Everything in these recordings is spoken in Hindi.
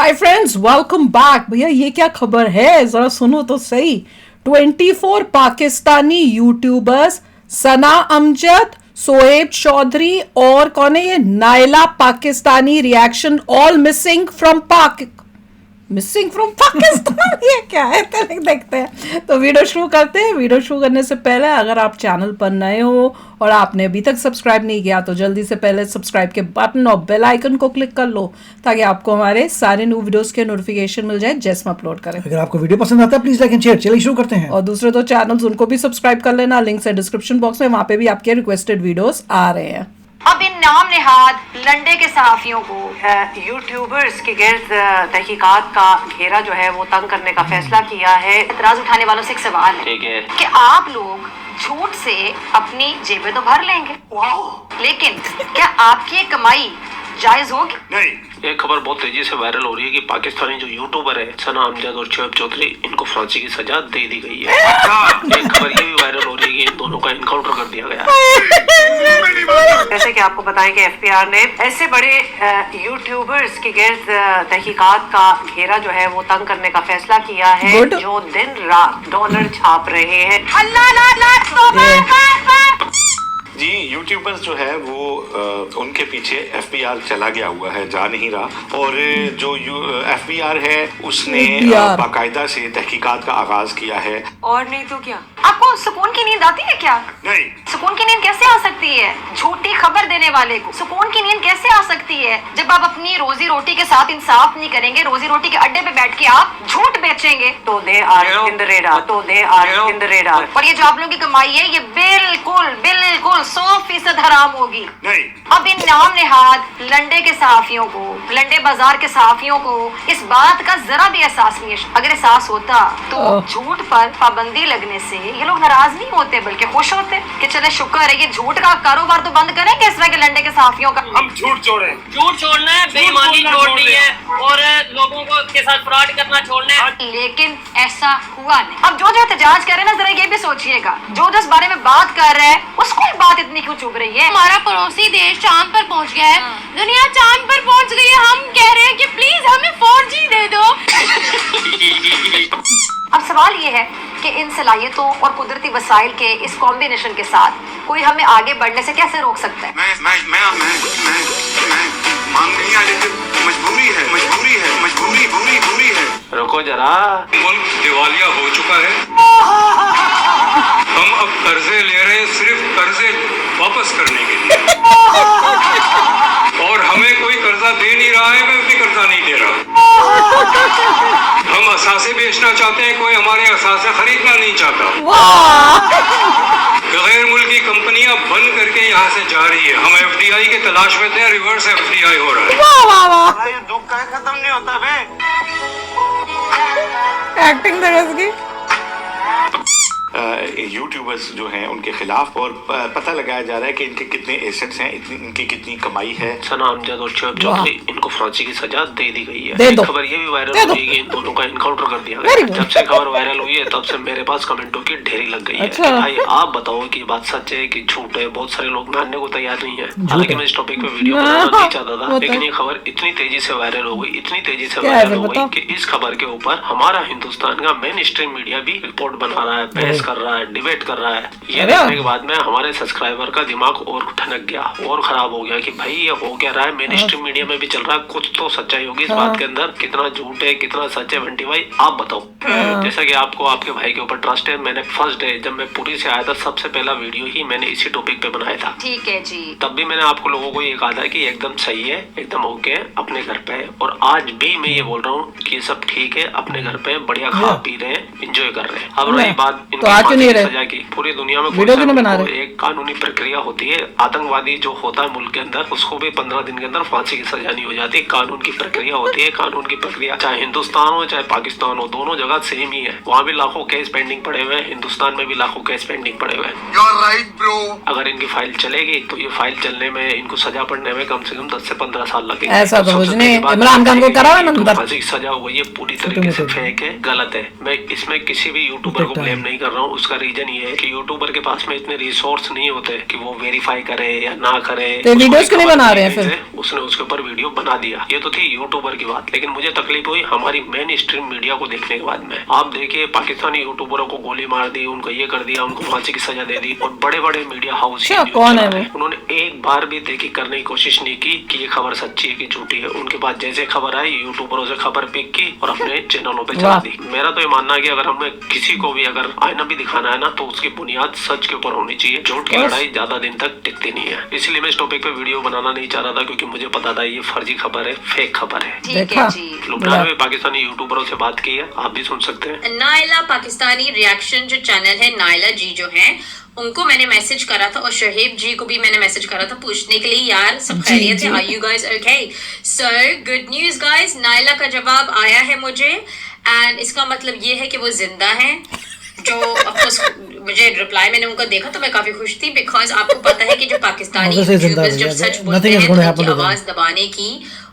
Hi friends, welcome back. भैया ये क्या खबर है, जरा सुनो तो सही। 24 पाकिस्तानी यूट्यूबर्स सना अमजद, सोएब चौधरी और कौन है ये Naila Pakistani reaction all missing from Pakistan. ये क्या है, चलिए देखते हैं। तो वीडियो शुरू करते हैं। वीडियो शुरू करने से पहले अगर आप चैनल पर नए हो और आपने अभी तक सब्सक्राइब नहीं किया तो जल्दी से पहले सब्सक्राइब के बटन और बेल आइकन को क्लिक कर लो ताकि आपको हमारे सारे न्यू वीडियोस के नोटिफिकेशन मिल जाए जैसे हम अपलोड करें। अगर आपको वीडियो पसंद आता है प्लीज लाइक एंड शेयर। चलिए शुरू करते हैं। और दूसरे दो चैनल्स उनको भी सब्सक्राइब कर लेना, लिंक्स है डिस्क्रिप्शन बॉक्स में, वहां पे भी आपके रिक्वेस्टेड वीडियोस आ रहे हैं। अब इन नाम नेहाद लंडे के सहाफियों को यूट्यूबर्स के गिर्द तहकीकात का घेरा जो है वो तंग करने का फैसला किया है। इतराज उठाने वालों से एक सवाल है कि आप लोग झूठ से अपनी जेबें तो भर लेंगे, लेकिन क्या आपकी ये कमाई जायज होगी? नहीं। एक खबर बहुत तेजी से वायरल हो रही है कि पाकिस्तानी जो यूट्यूबर है सना अमजद और शोएब चौधरी, इनको फांसी की सजा दे दी गई है। एक खबर ये भी वायरल हो रही है कि इन दोनों का इनकाउंटर कर दिया गया है। जैसे कि आपको बताएं कि एफबीआर ने ऐसे बड़े यूट्यूबर्स के गिर्द तहकीकात का घेरा जो है वो तंग करने का फैसला किया है, जो दिन रात डॉलर छाप रहे हैं। जी, यूट्यूबर्स जो है वो उनके पीछे एफबीआर चला गया हुआ है, जा नहीं रहा। और जो एफबीआर है उसने बाकायदा से तहकीकात का आगाज किया है। और नहीं तो क्या, आपको सुकून की नींद आती है क्या? नहीं। सुकून की नींद कैसे आ सकती है झूठी खबर देने वाले को? सुकून की नींद कैसे आ सकती है जब आप अपनी रोजी रोटी के साथ इंसाफ नहीं करेंगे, रोजी रोटी के अड्डे पे बैठ के आप झूठ बेचेंगे? तो they are in the radar, तो they are in the radar. और ये जो आप लोगों की कमाई है ये बिल्कुल बिल्कुल 100% हराम होगी। नहीं। अब इन नाम नेहाद लंडे के सहाफियों को, लंडे बाजार के सहाफियों को इस बात का जरा भी एहसास नहीं है। अगर एहसास होता तो झूठ पर पाबंदी लगने से ये लोग नाराज नहीं होते बल्कि खुश होते कि चले शुक्र है ये झूठ का कारोबार तो बंद करेंगे इस तरह के लंडे के सहाफियों का। हम झूठ छोड़े, झूठ छोड़ना है, बेईमानी छोड़नी है और लोगों को के साथ फ्रॉड करना छोड़ना है। लेकिन ऐसा हुआ नहीं। अब जो एहतजाज कर रहे हैं ना, जरा ये भी सोचिएगा, जो जिस बारे में बात कर रहे हैं उसको बात इतनी क्यों चुभ रही है? हमारा पड़ोसी देश चांद पर पहुंच गया है, दुनिया चांद पर पहुंच गई है, हम कह रहे हैं कि प्लीज हमें 4G दे दो। अब सवाल ये है कि इन सलाहियतों और कुदरती वसाइल के इस कॉम्बिनेशन के साथ कोई हमें आगे बढ़ने से कैसे रोक सकता है? मैं मांग नहीं आ, लेकिन मजबूरी है। रुको जरा, मुल्क दिवालिया हो चुका है। हम अब कर्जे ले रहे हैं सिर्फ कर्जे वापस करने के लिए, और हमें कोई कर्जा दे नहीं रहा है, मैं भी कर्जा नहीं दे रहा। हम असासे बेचना चाहते हैं, कोई हमारे असासे खरीदना नहीं चाहता। गैर मुल्की कंपनियां बंद करके यहाँ से जा रही है। हम एफडीआई के तलाश में थे, रिवर्स एफडीआई हो रहा है। ये दुख का खत्म नहीं होता बे। एक्टिंग तरह की यूट्यूबर्स जो हैं उनके खिलाफ और पता लगाया जा रहा है कि इनके कितने एसेट्स हैं, इनकी कितनी कमाई है। सना अमजद और शोएब चौधरी, इनको फांसी की सजा दे दी गई है। खबर ये भी वायरल हो रही है कि इन दोनों का इनकाउंटर कर दिया गया है। जब से खबर वायरल हुई है तब से मेरे पास कमेंटों की ढेरी लग गई है। भाई आप बताओ कि बात सच है कि झूठ है? बहुत सारे लोग मानने को तैयार नहीं है। हालांकि मैं इस टॉपिक पे वीडियो बनाना नहीं चाहता था, लेकिन ये खबर इतनी तेजी से वायरल हो गई, इतनी तेजी से वायरल हो गई कि इस खबर के ऊपर हमारा हिंदुस्तान का मेन स्ट्रीम मीडिया भी रिपोर्ट बना रहा है, बहस कर रहा है, डिबेट कर रहा है। ये देखने के बाद में हमारे सब्सक्राइबर का दिमाग और ठनक गया और खराब हो गया कि भाई ये हो क्या रहा है। मेन स्ट्रीम मीडिया में भी चल रहा है, कुछ तो सच्चाई होगी इस बात के अंदर। कितना झूठ है, कितना सच है? बंटी भाई आप बताओ। जैसा कि आपको आपके भाई के ऊपर ट्रस्ट है, मैंने फर्स्ट डे जब मैं पूरी से आया था सबसे पहला वीडियो ही मैंने इसी टॉपिक पे बनाया था। ठीक है जी। तब भी मैंने आपको लोगों को ये कहा था कि एकदम सही है, एकदम ओके है, अपने घर पे है। और आज भी मैं ये बोल रहा हूँ कि ये सब ठीक है, अपने घर पे बढ़िया खा पी रहे हैं, इंजॉय कर रहे हैं। अब रही बात इनकी सजा की, पूरी दुनिया में एक कानूनी प्रक्रिया होती है। आतंकवादी जो होता है मुल्क के अंदर उसको भी 15 दिन के अंदर फांसी की सजा नहीं हो जाती। कानून की प्रक्रिया होती है। कानून की प्रक्रिया चाहे हिंदुस्तान हो चाहे पाकिस्तान हो, दोनों जगह सेम ही है। वहाँ भी लाखों केस पेंडिंग पड़े हुए हैं, हिंदुस्तान में भी लाखों केस पेंडिंग पड़े हुए हैं। अगर इनकी फाइल चलेगी तो ये फाइल चलने में, इनको सजा पड़ने में कम से कम 10 से 15 साल लगेंगे। ऐसा तो कुछ नहीं, इमरान खान को करा फांसी की सजा हुई, ये पूरी तरीके से फेक है, गलत है। मैं इसमें किसी भी यूट्यूबर को ब्लेम नहीं कर रहा रहा हूँ उसका रीजन ये है कि यूट्यूबर के पास में इतने रिसोर्स नहीं होते कि वो वेरीफाई करे या ना करे। तो वीडियोस क्यों नहीं बना रहे हैं फिर? उसने उसके ऊपर वीडियो बना दिया। ये तो थी यूट्यूबर की बात, लेकिन मुझे तकलीफ हुई हमारी मेन स्ट्रीम मीडिया को देखने के बाद में। आप देखिए पाकिस्तानी यूट्यूबरों को गोली मार दी, उनको ये कर दिया, उनको फांसी की सजा दे दी, और बड़े बड़े मीडिया हाउस कौन है वो? उन्होंने एक बार भी देखी करने की कोशिश नहीं की कि ये खबर सच्ची है कि झूठी है। उनके पास जैसे खबर आई यूट्यूबरों से खबर पिक की और अपने चैनलों पे चला दी। मेरा तो ये मानना है कि अगर हमें किसी को भी अगर आईना भी दिखाना है ना तो उसकी बुनियाद सच के ऊपर होनी चाहिए। झूठ की लड़ाई ज्यादा दिन तक टिकती नहीं है। इसलिए मैं इस टॉपिक पे वीडियो बनाना नहीं चाह रहा था, क्योंकि मुझे पता था ये फर्जी खबर है, फेक खबर है। ठीक है जी। लुधियाना में पाकिस्तानी यूट्यूबरों से बात की है, आप भी सुन सकते हैं। नायला पाकिस्तानी रिएक्शन जो चैनल है, नायला जी जो है उनको मैंने मैसेज करा था और शहीब जी को भी मैंने मैसेज करा था पूछने के लिए, यार सब खैरियत है, are you guys okay? So good news guys, Naila का जवाब आया है मुझे, एंड इसका मतलब ये है कि वो जिंदा है। जो ऑफकोर्स मुझे रिप्लाई मैंने उनका देखा तो मैं काफी खुश थी, बिकॉज आपको पता है कि जो पाकिस्तानी यूट्यूबर्स जब सच बोलते हैं तो उनकी आवाज दबाने की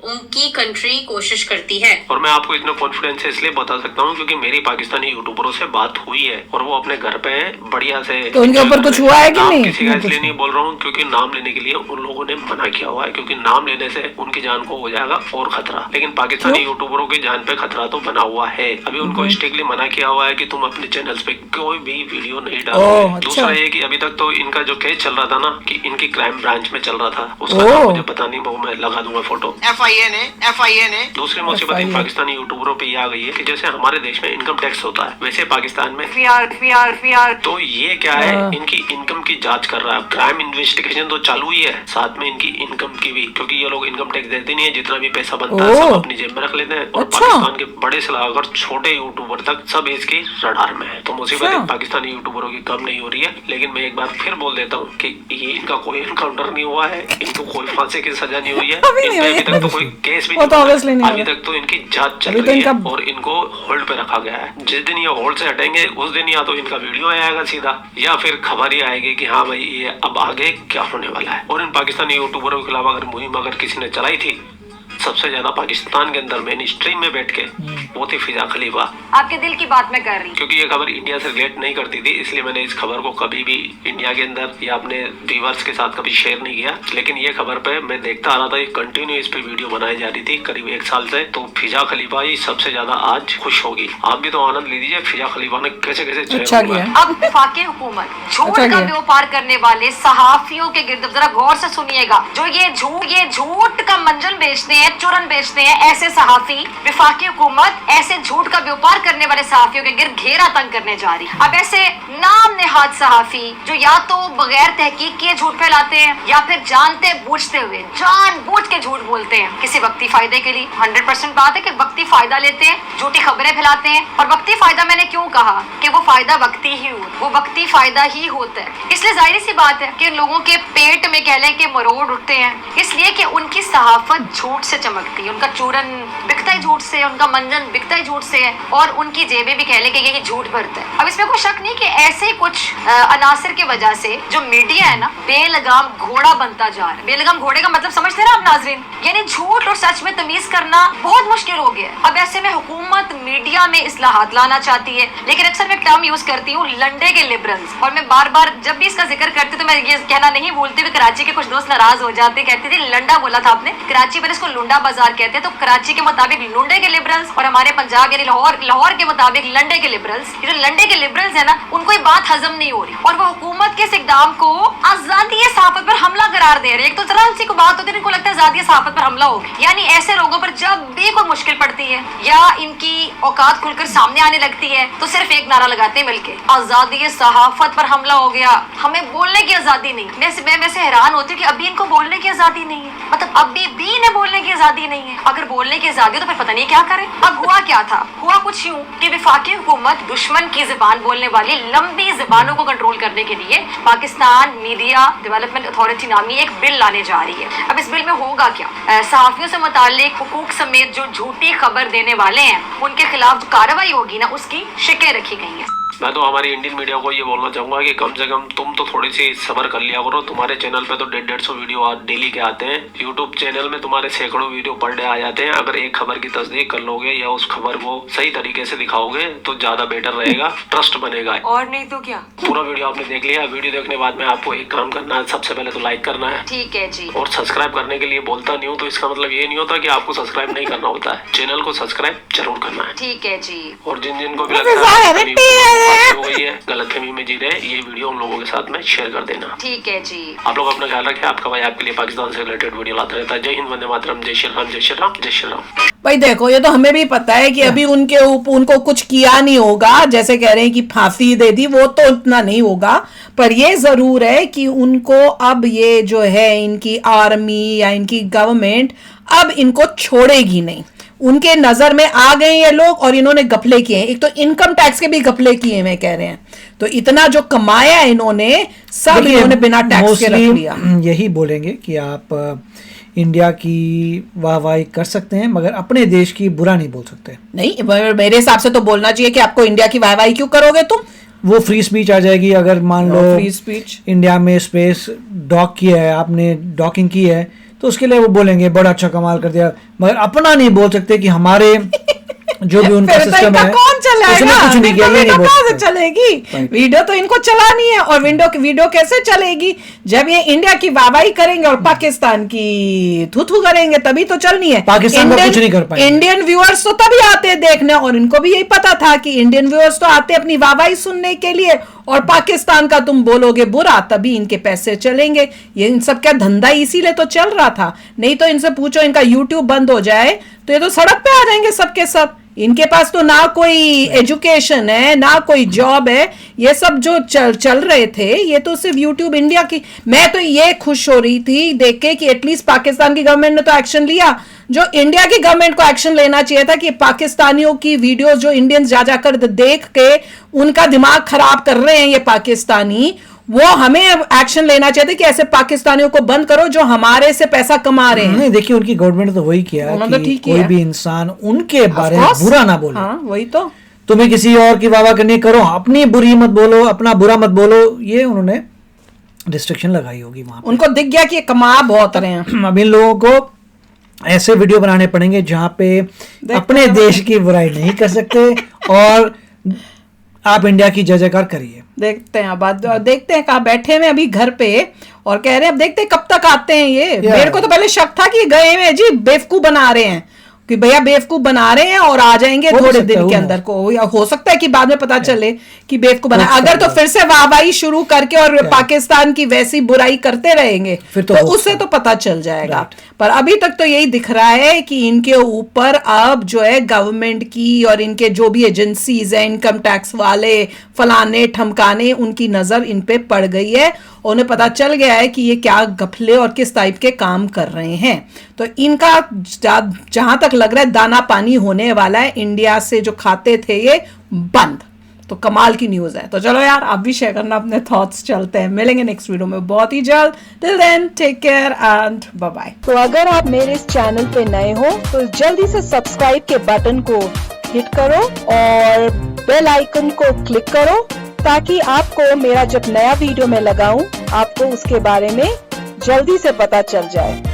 उनकी कंट्री कोशिश करती है। और मैं आपको इतना कॉन्फिडेंस से इसलिए बता सकता हूँ क्योंकि मेरी पाकिस्तानी यूट्यूबरों से बात हुई है और वो अपने घर पे बढ़िया से। तो उनके ऊपर कुछ हुआ है कि नहीं? किसी का इसलिए नहीं बोल रहा हूँ क्योंकि नाम लेने के लिए उन लोगों ने मना किया हुआ है, क्योंकि नाम लेने से उनकी जान को हो जाएगा और खतरा। लेकिन पाकिस्तानी यूट्यूबरों की जान पे खतरा तो बना हुआ है। अभी उनको स्ट्रिक्टली मना किया हुआ है कि तुम अपने चैनल पे कोई भी वीडियो नहीं डालो। दूसरा ये कि अभी तक तो इनका जो केस चल रहा था ना कि इनकी क्राइम ब्रांच में चल रहा था, उसका मुझे पता नहीं, वो मैं लगा दूंगा फोटो। FIA ने दूसरी मुसीबत इन पाकिस्तानी यूट्यूबरों पे ये आ गई है कि जैसे हमारे देश में इनकम टैक्स होता है वैसे पाकिस्तान में PR। तो ये क्या है, इनकी इनकम की जांच कर रहा है। क्राइम इन्वेस्टिगेशन तो चालू ही है, साथ में इनकी इनकम की भी, क्योंकि ये लोग इनकम टैक्स देते नहीं है। जितना भी पैसा बनता है सब अपनी जेब में रख लेते हैं और पाकिस्तान के बड़े से लेकर छोटे यूट्यूबर तक सब इसकी रडार में है। तो मुसीबत पाकिस्तानी यूट्यूबरों की कम नहीं हो रही है। लेकिन मैं एक बार फिर बोल देता हूँ कि ये इनका कोई एनकाउंटर नहीं हुआ है, इनको कोई फांसी की सजा नहीं हुई है, अभी तक तो कोई केस भी अभी तक तो इनकी जांच चल रही है और इनको होल्ड पे रखा गया है। जिस दिन ये होल्ड से हटेंगे उस दिन या तो इनका वीडियो आएगा सीधा, या फिर खबर ही आएगी कि हाँ भाई ये अब आगे क्या होने वाला है। और इन पाकिस्तानी यूट्यूबरों के खिलाफ अगर मुहिम अगर किसी ने चलाई थी सबसे ज्यादा पाकिस्तान के अंदर मेन स्ट्रीम में बैठ के, वो थी फिजा खलीफा। आपके दिल की बात मैं कर रही हूँ, क्योंकि ये खबर इंडिया से रिलेट नहीं करती थी, इसलिए मैंने इस खबर को कभी भी इंडिया के अंदर या अपने व्यूअर्स के साथ कभी शेयर नहीं किया। लेकिन ये खबर पे मैं देखता आ रहा था, ये कंटिन्यू इस पे वीडियो बनाई जा रही थी करीब 1 साल से। तो फिजा खलीफा ही सबसे ज्यादा आज खुश होगी। आप भी तो आनंद लीजिए फिजा खलीफा ने कैसे अब वफाकी हुकूमत झूठ का व्यापार करने वाले सहाफियों के गिर्द जरा गौर से सुनिएगा, जो ये झूठ का मंजन बेचते हैं, चूरन बेचते हैं, ऐसे सहाफी, विफाकी हुकूमत ऐसे झूठ का व्यापार करने वाले सहाफियों के गिर्द घेरा तंग करने जा रही है। अब ऐसे नाम नेहाद सहाफी जो या तो बगैर तहकीक के झूठ फैलाते हैं या फिर जानते बूझते हुए जानबूझ के झूठ बोलते हैं किसी वक्ती फायदे के लिए। 100% बात है कि वक्ती फायदा लेते हैं, झूठी खबरें फैलाते हैं। और वक्ती फायदा मैंने क्यों कहा कि वो फायदा वक्ती ही हो, वो वक्ती फायदा ही होता है। इसलिए जाहिर सी बात है कि लोगों के पेट में कह लें कि मरोड़ उठते हैं, इसलिए कि उनकी सहाफत झूठ से चमकती है, उनका चूरन बिकता ही झूठ से, उनका मंजन बिकता ही झूठ से है और उनकी जेबें भी कह लें कि ये झूठ भरता है। अब इसमें कोई शक नहीं कि ऐसे कुछ अनासर की वजह से जो मीडिया है ना बेलगाम घोड़ा बनता जा रहा है। बेलगाम घोड़े का मतलब समझते हैं ना आप नाजरीन, यानी झूठ और सच में तमीज करना बहुत मुश्किल हो गया है। अब ऐसे में हुकूमत मीडिया में इस्लाहात लाना चाहती है, लेकिन अक्सर मैं टर्म यूज करती हूँ लंडे के लिबरल्स, और मैं बार बार जब भी इसका जिक्र करती तो मैं ये कहना नहीं भूलती। कराची के कुछ दोस्त नाराज हो जाते, कहते थे लंडा बोला था आपने, कराची पर इसको लुंडा बाजार कहते हैं। तो कराची के मुताबिक लुंडे के लिबरल्स और हमारे पंजाब यानी लाहौर के मुताबिक लंडे के लिबरल्स, ये जो लंडे के लिबरल्स है ना उनको ये बात हजम नहीं हो रही और वो हुकूमत के इस इक़दाम को आजादी सहाफत पर हमला करार दे रहे हैं। एक तो जरा सी को बात होती है, इनको लगता है आजादी सहाफत पर हमला हो, यानी ऐसे लोगों पर जब भी कोई मुश्किल पड़ती है या इनकी औकात खुलकर सामने आने लगती है तो सिर्फ एक नारा लगाते हैं मिलके, आजादी सहाफत पर हमला हो गया, हमें बोलने की आजादी नहीं। मैं वैसे हैरान होती हूँ कि अभी इनको बोलने की आजादी नहीं है, मतलब अभी भी इन्हें बोलने की आजादी नहीं है। अगर बोलने की आजादी तो फिर पता नहीं क्या करें। अब हुआ क्या था, हुआ कुछ यूं कि वफाकी हुकूमत दुश्मन की जुबान बोलने वाली लंबी जुबानों को कंट्रोल करने के लिए पाकिस्तान मीडिया डेवलपमेंट अथॉरिटी नामी एक बिल लाने जा रही है। अब इस बिल में होगा क्या, सहाफियों से मुताल्लिक हुकूक समेत जो झूठी खबर देने वाले हैं उनके खिलाफ जो कार्रवाई होगी ना उसकी शिकें रखी गई हैं। मैं तो हमारी इंडियन मीडिया को ये बोलना चाहूंगा कि कम से कम तुम तो थोड़ी सी सब्र कर लिया करो। तुम्हारे चैनल पे तो 150 वीडियो डेली के आते हैं। यूट्यूब चैनल में तुम्हारे सैकड़ों वीडियो पर डे आ जाते हैं। अगर एक खबर की तस्दीक कर लोगे या उस खबर को सही तरीके से दिखाओगे तो ज्यादा बेटर रहेगा, ट्रस्ट बनेगा। और नहीं तो क्या। पूरा वीडियो आपने देख लिया। वीडियो देखने बाद में आपको एक काम करना है, सबसे पहले तो लाइक करना है। ठीक है जी। और सब्सक्राइब करने के लिए बोलता नहीं हूँ तो इसका मतलब ये नहीं होता कि आपको सब्सक्राइब नहीं करना होता है। चैनल को सब्सक्राइब जरूर करना है। ठीक है जी। और जिन को भी लगता है हो गई है, गलतफहमी में जी रहे, ये वीडियो उन लोगों के साथ में शेयर कर देना। ठीक है जी। आप लोग अपना ख्याल रखें। आपका भाई आपके लिए पाकिस्तान से रिलेटेड वीडियो लाता रहता है। जय हिंद, वंदे मातरम, जय श्री राम, जय श्री राम, जय श्री राम। भाई देखो, ये तो हमें भी पता है कि अभी उनको कुछ किया नहीं होगा। जैसे कह रहे हैं कि फांसी दे दी, वो तो उतना नहीं होगा, पर ये जरूर है कि उनको अब ये जो है इनकी आर्मी या इनकी गवर्नमेंट अब इनको छोड़ेगी नहीं। उनके नजर में आ गए ये लोग और इन्होंने गफले किए हैं। एक तो इनकम टैक्स के भी गफले किए हैं, कह रहे हैं। तो इतना जो कमाया इन्होंने सब इन्होंने बिना टैक्स के रख लिया। यही बोलेंगे कि आप इंडिया की वाहवाही कर सकते हैं मगर अपने देश की बुरा नहीं बोल सकते। नहीं, मेरे हिसाब से तो बोलना चाहिए कि आपको इंडिया की वाहवाही क्यों करोगे तुम। वो फ्री स्पीच आ जाएगी। अगर मान लो फ्री स्पीच इंडिया में स्पेस डॉक किया है, आपने डॉकिंग की है, तो उसके लिए वो बोलेंगे बड़ा अच्छा कमाल कर दिया, मगर अपना नहीं बोल सकते कि हमारे जो भी उनका सिस्टम है कौन चलाएगा, कुछ नहीं किया, ये नहीं बोल कहाँ से सकते। चलेगी वीडियो, तो इनको चलानी है। और वीडियो कैसे चलेगी जब ये इंडिया की वाहवाही करेंगे और पाकिस्तान की थू करेंगे, तभी तो चलनी है। पाकिस्तान का कुछ नहीं कर पाएंगे। इंडियन व्यूअर्स तो तभी आते हैं देखने, और इनको भी यही पता था कि इंडियन व्यूअर्स तो आते अपनी वाहवाही सुनने के लिए, और पाकिस्तान का तुम बोलोगे बुरा तभी इनके पैसे चलेंगे। ये इन सब का धंधा इसीलिए तो चल रहा था। नहीं तो इनसे पूछो, इनका यूट्यूब बंद हो जाए तो ये तो सड़क पे आ जाएंगे सबके सब। इनके पास तो ना कोई एजुकेशन है, ना कोई जॉब है। ये सब जो चल रहे थे, ये तो सिर्फ यूट्यूब इंडिया की। मैं तो ये खुश हो रही थी देख के कि एटलीस्ट पाकिस्तान की गवर्नमेंट ने तो एक्शन लिया। जो इंडिया की गवर्नमेंट को एक्शन लेना चाहिए था कि पाकिस्तानियों की वीडियोस जो इंडियंस जा जाकर देख के उनका दिमाग खराब कर रहे हैं ये पाकिस्तानी, वो हमें एक्शन लेना चाहिए कि ऐसे पाकिस्तानियों को बंद करो जो हमारे से पैसा कमा रहे हैं। नहीं, देखिए उनकी गवर्नमेंट तो वही किया कि कोई भी इंसान उनके बारे में बुरा ना बोले। हाँ, वही तो। तुम्हें किसी और की वाह करनी करो, अपनी बुरी मत बोलो, अपना बुरा मत बोलो। ये उन्होंने रिस्ट्रिक्शन लगाई होगी वहां। उनको दिख गया कि ये कमा बहुत रहे हैं। अब इन लोगों को ऐसे वीडियो बनाने पड़ेंगे जहां पे अपने देश की बुराई नहीं कर सकते और आप इंडिया की जय जयकार करिए। देखते हैं अब देखते हैं कहाँ बैठे हैं अभी घर पे, और कह रहे हैं अब देखते हैं कब तक आते हैं ये। मेरे को तो पहले शक था कि गए हुए जी बेवकूफ बना रहे हैं कि भैया बेवकूफ बना रहे हैं और आ जाएंगे थोड़े दिन के अंदर को, या हो सकता है कि बाद में पता चले कि बेवकूफ बना। अगर तो फिर से वाहवाही शुरू करके और पाकिस्तान की वैसी बुराई करते रहेंगे तो उससे तो पता चल जाएगा। पर अभी तक तो यही दिख रहा है कि इनके ऊपर अब जो है गवर्नमेंट की और इनके जो भी एजेंसीज है, इनकम टैक्स वाले, फलाने ठमकाने, उनकी नजर इन पे पड़ गई है। उन्हें पता चल गया है कि ये क्या गफले और किस टाइप के काम कर रहे हैं। तो इनका जहां तक लग रहा है दाना पानी होने वाला है। इंडिया से जो खाते थे ये बंद, तो कमाल की न्यूज है। तो चलो यार, आप भी शेयर करना अपने थॉट्स। चलते हैं, मिलेंगे नेक्स्ट वीडियो में बहुत ही जल्द। Till then take care and bye bye. तो अगर आप मेरे इस चैनल पे नए हो तो जल्दी से सब्सक्राइब के बटन को हिट करो और बेल आइकन को क्लिक करो ताकि आपको मेरा जब नया वीडियो मैं लगाऊं आपको उसके बारे में जल्दी से पता चल जाए।